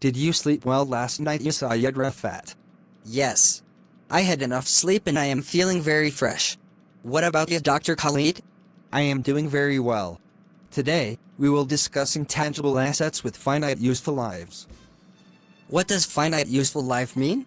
Did you sleep well last night, ya Rafat? Yes. I had enough sleep and I am feeling very fresh. What about you, Dr. Khalid? I am doing very well. Today, we will discuss intangible assets with finite useful lives. What does finite useful life mean?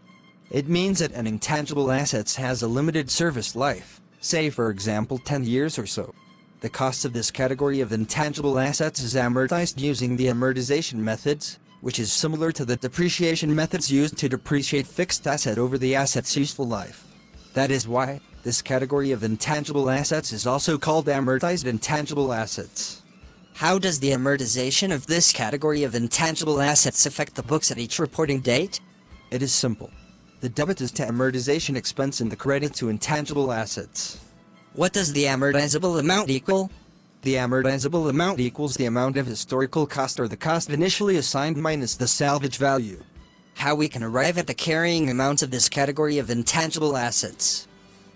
It means that an intangible asset has a limited service life, say for example 10 years or so. The cost of this category of intangible assets is amortized using the amortization methods, which is similar to the depreciation methods used to depreciate fixed asset over the asset's useful life. That is why this category of intangible assets is also called amortized intangible assets. How does the amortization of this category of intangible assets affect the books at each reporting date? It is simple. The debit is to amortization expense and the credit to intangible assets. What does the amortizable amount equal? The amortizable amount equals the amount of historical cost or the cost initially assigned minus the salvage value. How we can arrive at the carrying amount of this category of intangible assets?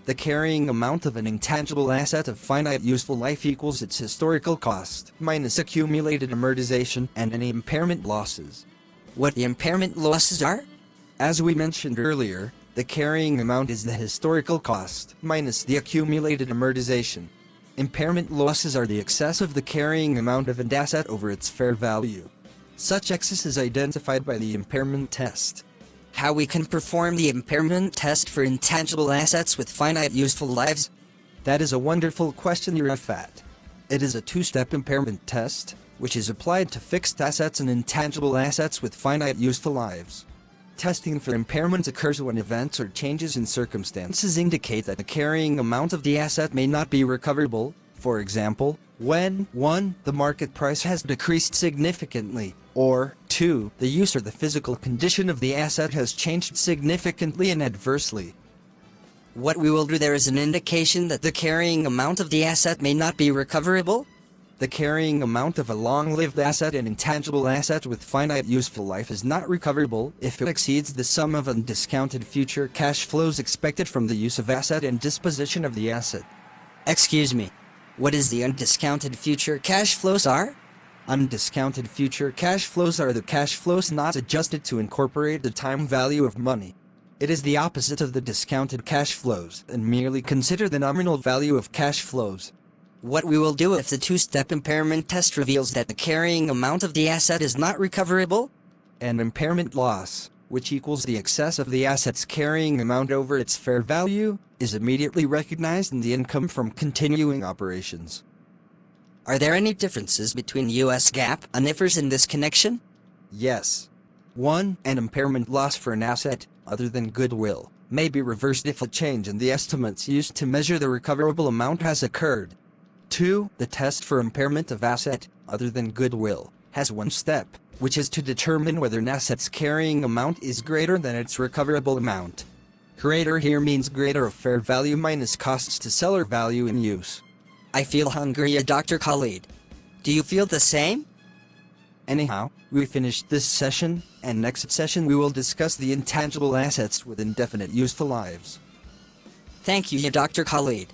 The carrying amount of an intangible asset of finite useful life equals its historical cost, minus accumulated amortization and any impairment losses. What the impairment losses are? As we mentioned earlier, the carrying amount is the historical cost, minus the accumulated amortization. Impairment losses are the excess of the carrying amount of an asset over its fair value. Such excess is identified by the impairment test. How we can perform the impairment test for intangible assets with finite useful lives? That is a wonderful question, Rafat. It is a two-step impairment test, which is applied to fixed assets and intangible assets with finite useful lives. Testing for impairment occurs when events or changes in circumstances indicate that the carrying amount of the asset may not be recoverable. For example, when 1. The market price has decreased significantly, or 2. The use or the physical condition of the asset has changed significantly and adversely. What we will do there is an indication that the carrying amount of the asset may not be recoverable? The carrying amount of a long-lived asset and intangible asset with finite useful life is not recoverable if it exceeds the sum of undiscounted future cash flows expected from the use of asset and disposition of the asset. Excuse me. What is the undiscounted future cash flows are? Undiscounted future cash flows are the cash flows not adjusted to incorporate the time value of money. It is the opposite of the discounted cash flows and merely consider the nominal value of cash flows. What we will do if the two-step impairment test reveals that the carrying amount of the asset is not recoverable? An impairment loss, which equals the excess of the asset's carrying amount over its fair value, is immediately recognized in the income from continuing operations. Are there any differences between US GAAP and IFRS in this connection? Yes. 1. An impairment loss for an asset, other than goodwill, may be reversed if a change in the estimates used to measure the recoverable amount has occurred. 2. The test for impairment of asset, other than goodwill, has one step, which is to determine whether an asset's carrying amount is greater than its recoverable amount. Greater here means greater of fair value minus costs to seller value in use. I feel hungry, Dr. Khalid. Do you feel the same? Anyhow, we finished this session, and next session we will discuss the intangible assets with indefinite useful lives. Thank you, Dr. Khalid.